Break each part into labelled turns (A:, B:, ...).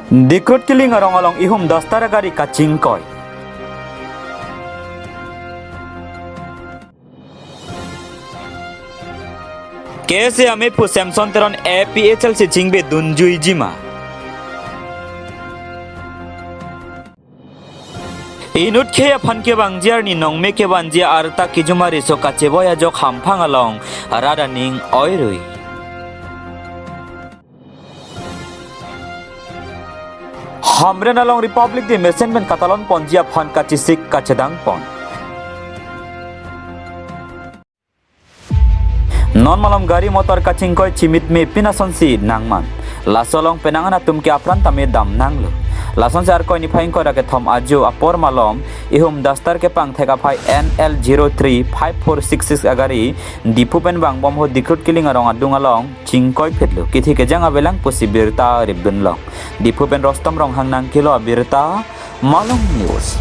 A: Dikrut kiling arong-along ihum dastara gari kacing koi. Kese ame pu Samson teron APHL se jingbe dunjui jima. Inut kaya pan ke bangjiar ni nong me ke banjia arta kijumari so kaceboya jok hampang along rada ning oirui. Hamren along Republic di Mesenben Katalon ponjia pan kacisik kacedang pon. Non malam gari motor kacing koi cimit me pinason si nangman. Lasolong penangan atum ke apran tame dam nanglo. Lason jar koi ni phaing koi rake thom ajo apor malom ihum dastar ke pang theka phai NL035466 agari dipu pen bang bom ho dikrut kiling arong adung along chingkoi phetlu kithi ke jang abelang posibirta ribdun long dipu pen rostom rong hang nang kilo abirta malong news.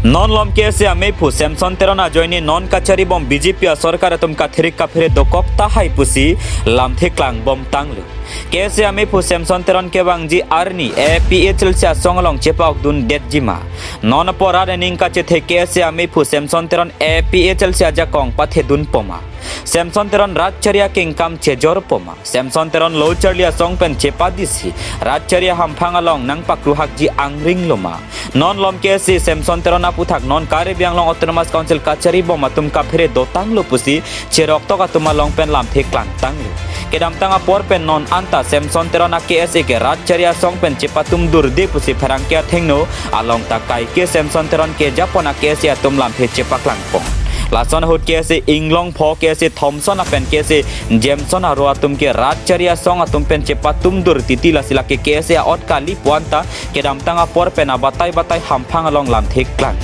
A: Non lom kese ame pu Samson terona joini non kachari bom BJP sarkar atum ka thirik ka phire dokok ta hai pusi lam theklang bom tanglu kese ame pu Samson teron ke bangji arni APHL sia songalong chepak dun det jima non pora rening ka che the kese ame pu Samson teron APHL sia ja kong pathe dun poma Samson teron ratcharia kingkam chejor poma Samson teron locharlia song pen chepa disi ratcharia hamphang along nang pakru hakji angring loma non lom kese Samson teron puthak non kare biang long autonomous council kachari bom atum ka phire dotang lo pusi cherok to ka tuma long pen lam theklang tanglu kedam tanga por pen non anta Samson terona KSA ke ratcharia song pen chepatum durde pusi pharangkia thengno along takai ke Samson teron ke japona KSA atum lam phe chepaklang pong Lason hut kese inglong pho kese Thompson apen kese Jameson aro atum ke ratcharia song atum pen chepatum dur titila sila ke kese ot kali puanta kedam tanga por pen abatai batai hamphang along lam theklang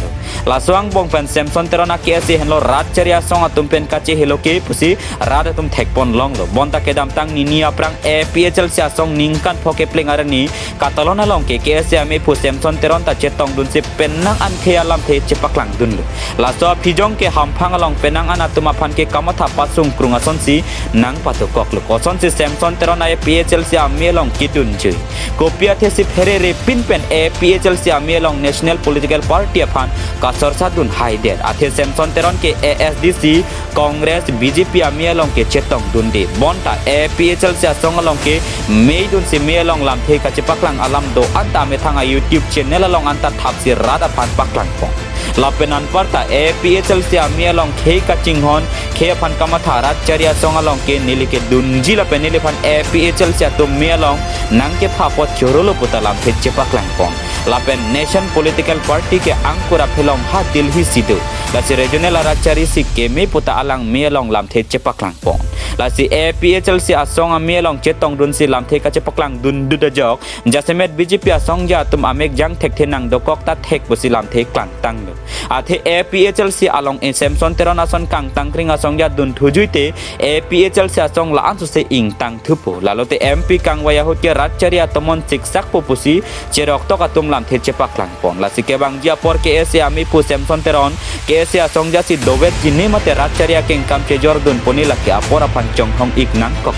A: Laswang bong pen Samson terona kese henlo ratcharia song atum pen kache helo ke pusi rad atum thekpon long lo bonta kedam tang ni aprang APHL sia song ningkan pho ke pling arani katalona long ke kese ame pu Samson teron ta chetong dun se penang an khia lam the chepaklang dun lo laso phijong ke hamphang along penang an atuma phan ke kamatha pasung krunga sonsi nang patukok lo koson se Samson terona APHL sia melong kitun chui kopia the si pherere pin pen APHL sia melong national political party aphan kasar sadun haider athe Samson teron ke ASDC Congress BJP amialong ke chetong dundi bonta APHL sia songalong ke meidun si melong lam the ka chepaklang alam do anta me thanga YouTube channel along anta thapsi rada pan paklang pong lapenan parta APHL sia amialong ke ka chinghon ke phan kamatha ratcharia songalong ke nilike dunji la penile phan APHL sia to melong nang ke phapot chorolo putalam the chepaklang pong lapen nation political party ke angkura phelong ha Delhi situ lasi regional ratchari si ke me puta alang melong lam the chepaklang pong lasi APHL si asong melong chetong dun si lam the ka chepaklang dun du da jok jasemet BJP asong ja tum amek jang thek thenang dokok ta thek busi lam the klang tang lo athe APHL si along in Samson teron ason kang tangkring asong ja dun thujuite APHL si asong la ansu se ing tang thupo lalote MP kang waya hot ke ratchari atomon siksak popusi cherok to ka tum lam the chepaklang pong lasi ke bang ja por ke ese ami pu Samson teron ke ese asong ja si dobet jini mate ratcharia king kam che jordun ponila ke apora pancong hong iknang kok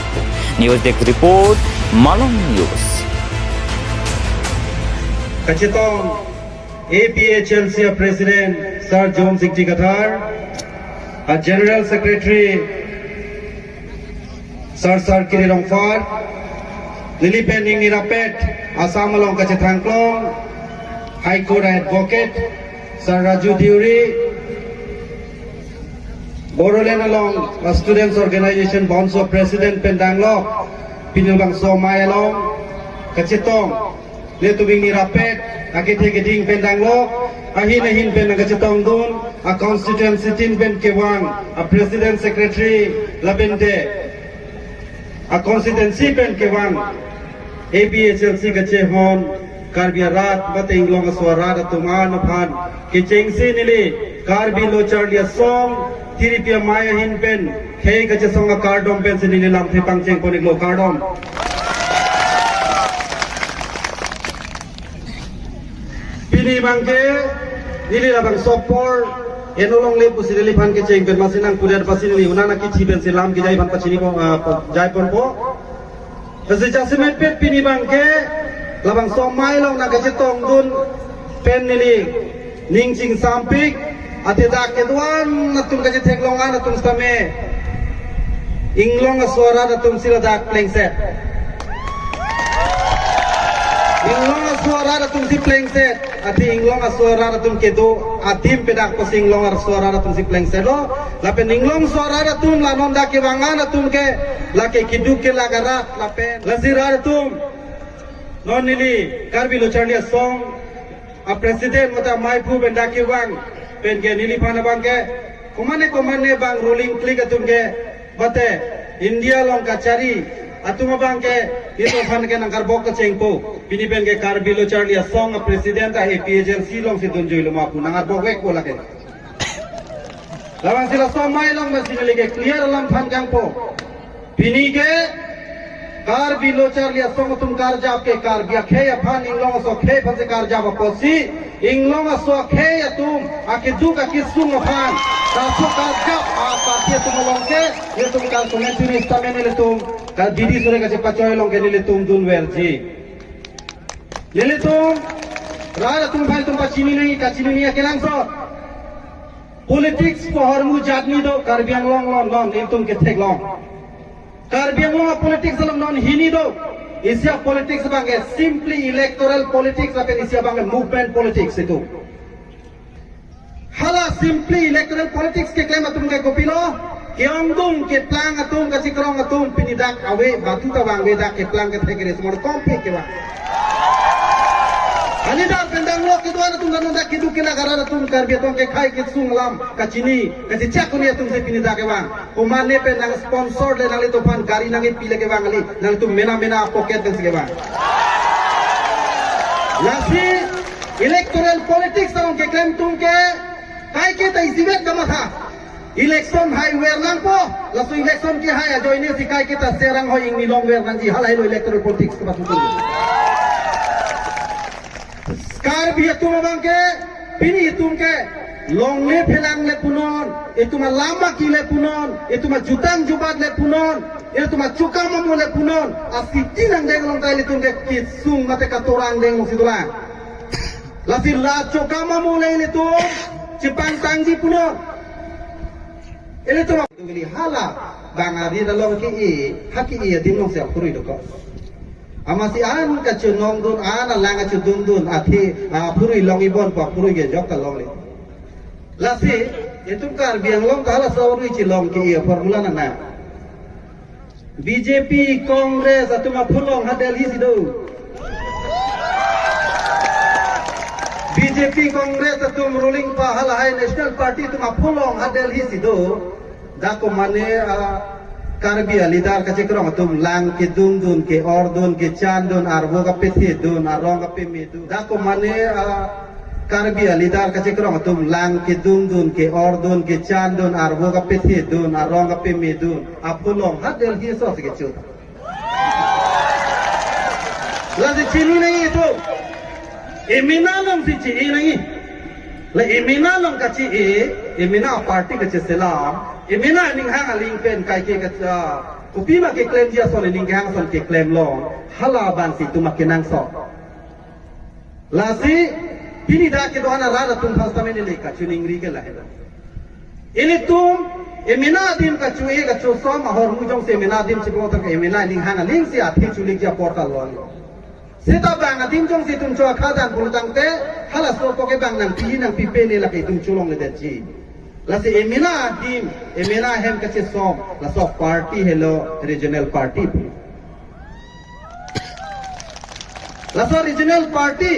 A: news desk report Malong News
B: Kachetong APHL President Sir John Singh Kathar, a General Secretary Sir Kiri Rongfar, Lili Pening Nirapet, Assam along Kachetangklong, High Court Advocate Sir Raju Diuri, Borolen along a Students Organization Bonso President Pendanglok, Pinilbang Somay along Kachetong, Letubing Nirapet, Akite Geding Pendanglok, Ahin Ben Kachetong Dun, a constituency tin Ben Kewang, a President Secretary Labente, a constituency Ben Kewang, APHLC Kachehon, Karbiarat, Bating Long Aswarada Tuman upon Kiching Sinili, Karbi Locharlia Song, Tiripia Maya Hin Ben, Kay Kachesonga Cardom Ben Sinilam Tipang Cheng Poniglo Cardom. Pini Bangke, Nili Labang Sopor, Enolong Le Pusilili Pan Kiching Ben Masinang Puder Pasinili, Unana Kichi Ben Silam Kijay Pan Pachini Jaipon Po, Adjustment pet pini bangke labang somai long nak cetong dun pen nili ning cing sampik ate dak kedwan natum kaje teklongan natum stame inglong suara natum sila dak plengset inglong suara natum si plengset ati inglong suara natum kedo atim pedak posing long suara natum si plengset lo lapen inglong suara natum lanon dak kewangan natum ke lake kiduk ke lagara lapen lazira natum non nili karbi lo charlia song a president mata maipu benda ke wang pen ke nili pana bang ke komane bang ruling click atum ke bate India long kacari atuma bang ke itu fan ke nangkar bok ke cengpo pini pen ke karbi lo charlia song a president a AP agency long si tunjui lo mapu nangar bok wek bola ke lawang sila song mai long masih nili ke clear lam fan jangpo pini ke car भी लोचार लिया song तुम car जाब के car बिया खे या फान इंग्लोंग सो खे फसे कार जाब पोसी इंग्लोंग सो खे या तुम आके दुक आके सुंग फान तासो कार जाब आ पाके तुम लोंग के ये तुम कार तुम्हें तुम इस्ता में ले तुम कार दीदी सोरे का चेपा चोय लोंग के ले तुम दुन वेरजी ले तुम राय तुम भाई तुम पचीनी नहीं कचीनी नहीं अकेलांग सो पॉलिटिक्स को हरमु जातनी दो कार बियांग लोंग लोंग लोंग ये तुम के थे लोंग Karbiang lo politics dalam non hini do. Isia politics bangke simply electoral politics apa isia bangke movement politics itu. Hala simply electoral politics ke klaim atum ke kopilo. Ke angdung ke plang atum ke sikrong atum pinidak awe batu tawang wedak ke plang ke thekere semua komplit ke bang. Ani dak pendang lo ke tuan atum dan dak kidu kena gara atum karbi atum ke khai ke sunglam kacini kasi cak ni atum se pinidak ke bang. Kumane pe nang sponsor le nang itu fan gari nang pile ke bang ali nang tu mena pocket dan ke bang. Nasi electoral politics tang ke klaim tum ke kai ke tai sivet kama tha. Election hai wer nang po lasu election ke hai ajo ini si kai kita serang ho ing ni long wer nang ji halai lo electoral politics ke batu. Kar bi atum bang ke pini atum ke long le phelang le punon itu mah lama ki le punon itu mah jutang jubat le punon itu mah cuka mamu le punon asiti nang deng long tai le tum ke kisung mate katorang deng long situlang lasir la cuka mamu le tum cipang tangji punon ele tu mah geli hala bangari dalong ki haki dim long siap kurui doko amasi an ka chunong dun an lang ka chudun athi purui long ibon pa purui ge jok ka long le lasi itu Karbiang long kala sauri cilong ki formula nana BJP Kongres atau mapulong hadel hisido BJP Kongres atau ruling pa halahai National Party itu mapulong hadel hisido dako mane Karbia lidar kacekrong atum lang ke dun ke ordun ke chandun arbo ka pethi dun arong ka pemedu dako mane Karbia lidar kacekrong atum lang ke dun ke ordun ke chandun arbo ka pethi dun arong ka pemedu apulong hadel hiso se kechu lazi chini nahi itu emina long si chi nahi la emina long ka chi emina party ka selam emina ning hang aling pen kai ke ka kopi ma ke claim dia sole ning hang son ke claim long hala ban si tu makinang so lazi pini da ke doana rada tum hasta mene le ka chuning ri ke la heda ini tum emina dim ka chu e ka chu so ma hor mu jong se emina dim chiplo ta emina ning hang aling si athi chuling ja portal lon seta bang adim jong si tum cho khadan bultang te hala so ko ke bang nang pi nang pi pe ne la ke tum chulong le den chi la se emina dim emina hem ka che som la so party hello regional party la so regional party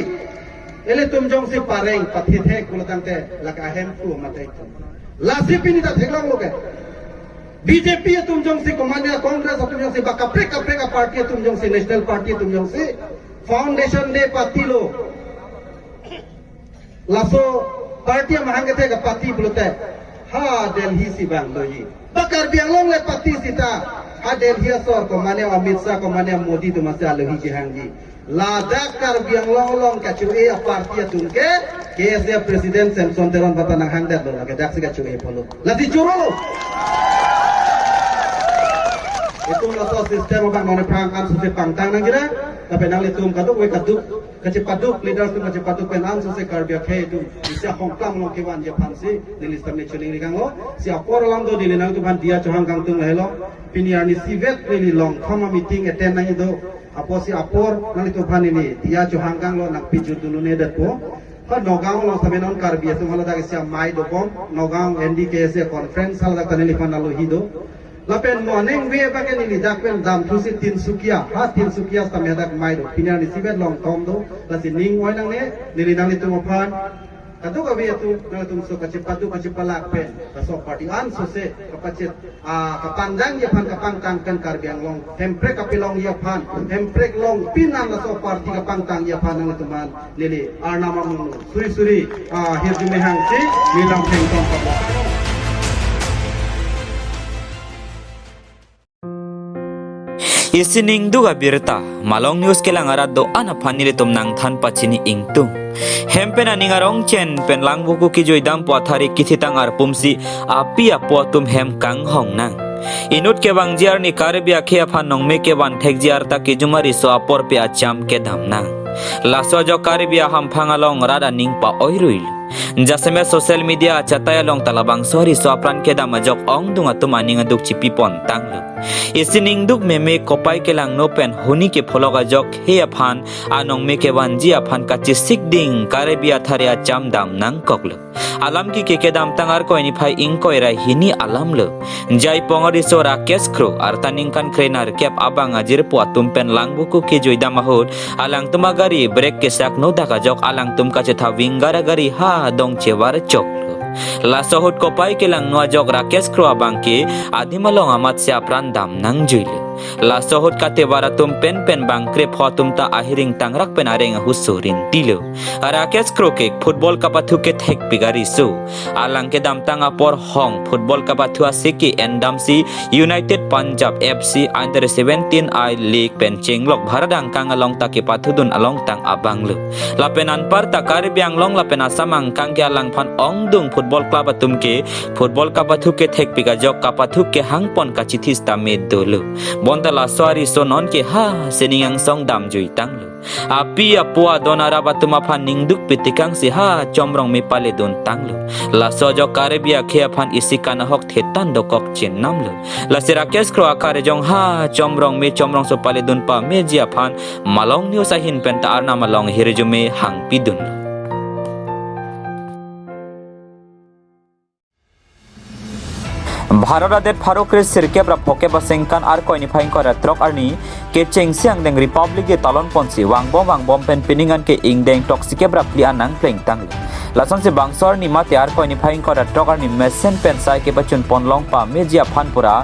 B: ele tum jong si pareng pathi the bultang te la ka hem tu matai la si pini ta theklang lo ke BJP tum jong si komanda Congress tum jong si bakapre ka party tum jong si national party tum jong si foundation de party lo laso party mahang ke ka party bulte ha Delhi si bang lo yi bakar biang long le party sita ha Delhi sor ko mane Amit Shah ko mane Modi tu masya lo hi jihangji Ladakh kar biang long ka chu e party tum ke KSA president Samson Teron batanang hangdat lo ka dak si ka chu e polo lati churo lo itu laso sistem abang none perang kan suse pangtang nang kira tapi nang litum kaduk we kaduk kecepatuk leader tu kecepatuk penan suse karbia khe tu sia hongkang long kewan je phansi dilis tamne chuling ri kang lo sia por lam do dili nang tu ban dia chohang kang tung lai lo piniar ni sivet really long thama meeting attend nang do apo si apor nang tu ban ini dia chohang kang lo nak pijut dulu ne dat po kan Nogam lo sabi non karbia tu hala dak sia mai do pom Nogam NDKS conference hala dak taneli panalo hido lapen morning we bagen ini dakpen dam tusi tin sukia sampai dak mai do pinar ni sibet long tom do lasi ning wai nang ne nili nang itu mopan kadu ka we tu nang tum so kacipalak pen kaso party an so se kapacit kapanjang ye pan kapang tang kan karbiang long hempre kapilong ye pan hempre long pinan la so party kapang tang ye pan nang tuman nili arnama mun suri hirjume hangsi nilang theng tom ka
A: Isining duga birta malong news kelang arat do ana panile tum nang than pachini ingtung hempen ani ngarong chen pen lang buku ki joidam pothari kithitang ar pumsi api apo tum hem kang hong nang inut ke bang jiar ni karbia khia phan nong me ke ban thek jiar ta ki jumari so apor pe acham ke dam nang laso jo karbia ham phangalong rada ning pa oiruil jaseme social media chataya long talabang sorry so apran ke dam jok ong dunga tumani ngaduk chipi pon tanglu isining duk meme kopai kelang no pen huni ke phologa jok he aphan anong me ke wanji aphan ka chisik ding karibia thare acham dam nang koklu alam ki ke dam tangar ko ni phai ing koira hini alam le jai pongori so rakesh kro artaning kan krenar kep abang ajir pu tumpen langbuku ke joidam ahut alang tumagari break ke sak no daka jok alang tum ka chetha wingara gari ha dong chewar chok lasohut kopai kelang no jok rakesh kro abang ke adimalong amat sia pran dam nang juile lasohut kate baratum pen bang krep hotum ta ahiring tangrak pen areng husurin tilo rakesh kro ke football ka pathu ke thek pigari su alang ke dam tanga por hong football ka pathu asiki endamsi united punjab fc under 17 I league pen chenglok bharadang kang along ta ke pathu dun along tang abang lu lapenan par ta karbiang long lapena samang kang ke alang phan ong dung football club atum ke football ka pathu ke thek piga jok ka pathu ke hangpon ka chithis ta med dolu bontala sorry sonon ke ha seningang song dam jui tanglu api apua donara batuma phan ningduk pitikang si ha chomrong mi pale don tanglu la sojo karibia khia phan isikan hok thetan dokok chen namlu la sirakesh kro akare jong ha chomrong so pale don pa mejia phan malong news ahin penta arna malong hirjume hang pidun Bharat Farokre sirkebra phoke basengkan ar koini phaing kora trok arni ke chengsiang deng republic ge talon ponsi wangbom pen piningan ke ingdeng toxikebra plian nang pleng tang lason se bangsor ni mate ar koini phaing kora trok arni mesen pen sai ke bachun ponlong pa mejia phanpura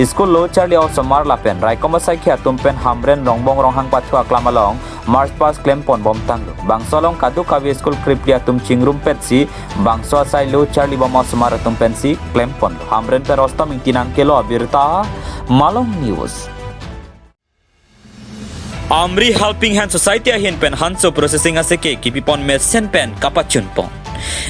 A: school lo charli of somar la pen rai komasai khia tum pen hamren rongbong ronghang pathua klamalong march pass klem pon bom tang bangsolong kadu kavi school kriplia tum chingrum petsi bangso sai lo charli bom somar tum pensi klem pon hamren per Rostam tinang kelo birta Malong News Amri Helping Hand Society ahin pen Hanso Processing aseke kipipon mesen pen kapachun pon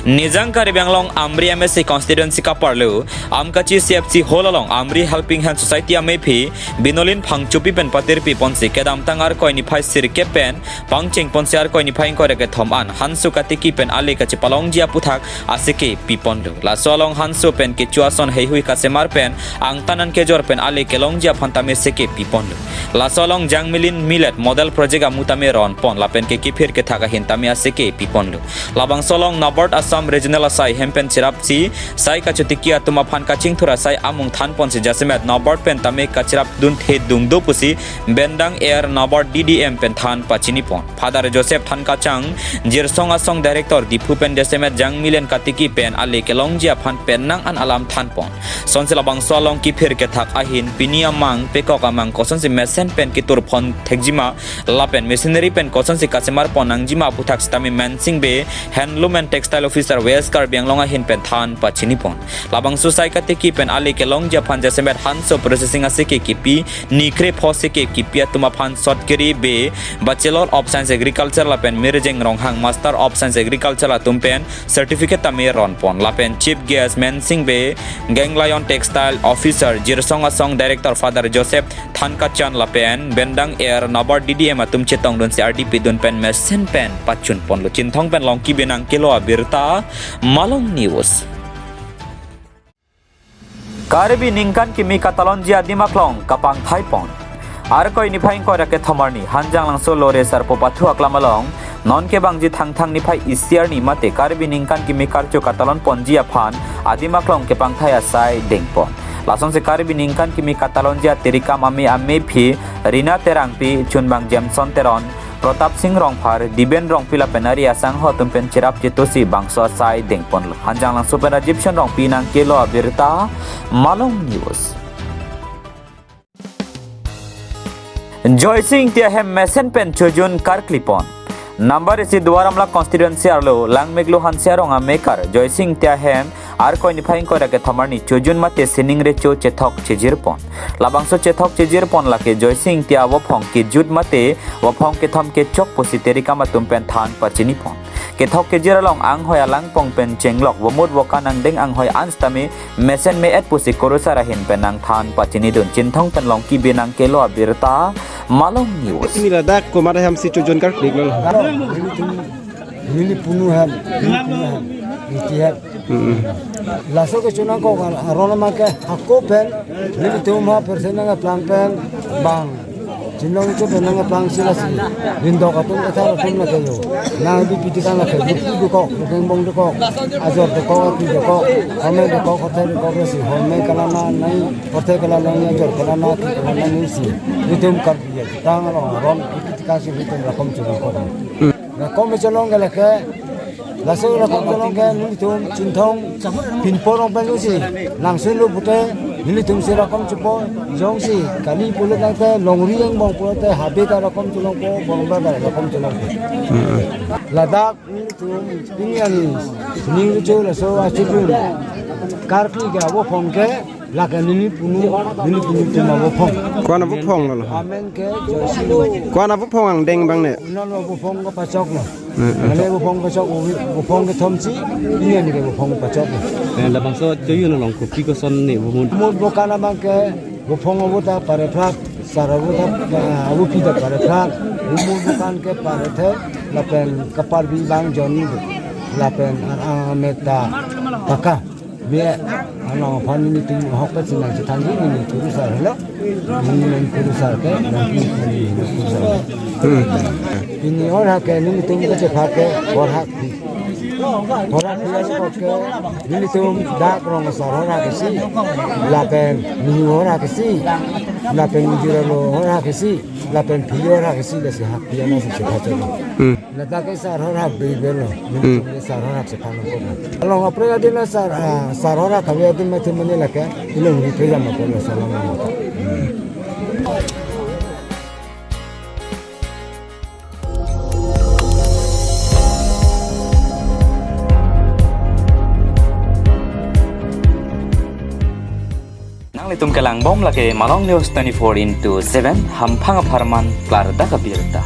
A: Nizang Karibang long Amri MSC constituency kaparlu Amkachi CFC holalong Amri Helping Hand Society amepi Binolin phangchupi pen patirpi ponsi kedam tangar koini phai sirke pen pangcheng ponsi ar koini phai kore ke thoman Hansu katiki pen ale kachi palong jia puthak aseke piponlu la solong Hansu pen ke chuason heihui kasemar pen angtanan ke jor pen ale kelong jia phantame seke piponlu la solong jangmilin millet model project amutame ron pon la pen ke kifir ke thaga hintame aseke piponlu labang solong Assam Regional Asai Hempen Chirapsi Sai Kachutikia Tuma Phan Kaching Thura Sai Amung Than Ponsi Jasimet Nabard Pen Tame Kachirap Dun The Dung Do Pusi Bendang Air Nabard DDM Pen Than Pachini Pon Father Joseph Than Kachang Jirsong Asong Director Dipu Pen Jasimet Jang Milen Katiki Pen Ale Kelong Jia Phan Penang An Alam Than Pon Sonsila Bang Solong Kipir Ketak Ahin Pinia Mang Pekok Amang Koson Si Mesen Pen Kitur Pon Tekjima Lapen Machinery Pen Koson Si Kasemar Pon Angjima Puthak Stami Mansing Be Handloom and Textile textile officer West Kar Bianglonga hin pen than pachinipon labang susai kateki pen ali ke long Japan jasemet hanso processing asike kipi nikre phosike kipi atuma phan shot keri be bachelor of science agriculture la pen mirjeng ronghang master of science agriculture la tumpen certificate tame ron pon la pen chief guest mensing be Ganglion textile officer jirsong asong director father Joseph Thankachan la pen bendang air nabar DDM atum chetong don CRDP don pen mesen pen pachun pon lo chinthong pen long ki benang kilo abirta Malong News Karibi ningkan kimi katalon jia dimaklong kapang thaipon Arkoi ni phaing ko rake thamarni hanjang lang solo resar popathu aklamalong non ke bangji thang ni phai isiar ni mate Karibi ningkan kimi karcho katalon ponjia phan adimaklong ke pangthaya sai dengpon lasong se Karibi ningkan kimi katalon jia terika mami amme phi Rina terangpi chunbang Jameson teron Protap Singh Rongphar Diben Rongpila penari asang ho tumpen cirap jitusi bangso sai dengpon hanjang lang super Egyptian rongpi nang kilo abirta Malong News Joy Singh tia hem mesen pen chojun karklipon number isi Dwaramla constituency arlo langmeglo hansiaronga maker Joy Singh tia hem ar koi ni phaing ko rake thamarni chojun mate sining re cho chethok chejirpon labangso chethok chejirpon lake Joy Singh tia wofong ki jud mate wofong ke tham ke chok posi terika matum pen than pachinipon ke thok ke jiralong ang hoya lang pong pen chenglok womut wokanang deng ang hoy anstami mesen me et pusi korusara hin penang than pachini dun chinthong pen long ki benang kelo abirta Malong News
C: Mira dak ko mara ham si chujon kar klik lol.
D: Mili punu ham, iti ham. Laso ke chuna ko arona ma ke hakko pen, mili tumha persena nga plan pen bang. Jinong chu pen nga plan sila si. Lindo ka tum eta tum na kayo. Na bi piti ka na kayo. Du ko, deng bong du ko. Azor du ko, pi du ko. Home du ko ko thai du ko si. Home kala na nai, porte kala na ni azor kala na ki kala na ni si. Litum kar diya. Tang ron piti ka si litum rakom chu ko. Rakom cholong gala ke laso rakom cholong ke litum chinthong pinporong pen si. Langsun lu pute Nilitum si rakom chupo jong si kali pulut nate longri yang bong pulut te habe ka rakom chulong ko bong ba rakom chulong ko Ladakh nilitum piniani ning chu la so achipun karki ga wo phong ke la ka nili punu tuma wo phong
C: Ko na bu phong lol.
D: amen ke josi
C: Ko na bu phong ang deng bang ne.
D: no wo phong ko pachok no ane wo phong ko chok wo phong ke thomchi piniani ke wo phong pachok
E: là bằng số chơi như là lòng của Pico Son này vùng
D: Mut bokana bangke bopong abuta pare prak sarabuta abupi da pare prak umur bukan ke pare the lapen kapar bi bang joni lapen meta taka be ano phani tu hokpa sinang chitangi ni kurusar hello ni kurusar ke nanti kurusar ini orang ke ni tu ke chepake orang Orang dia pakai ini tu dak orang sarana kesi, lapen ni orang kesi, lapen jiralo orang kesi, lapen pior orang kesi desi hak dia nasi cepat tu. Nada ke sarana bebelo, ini sarana cepat tu. Kalau apa lagi na sarana kami ada macam mana lagi, ini mungkin kerja macam mana sarana.
A: Tum kelang bom lake Malong News 24/7 hampang aparman klar da kabirta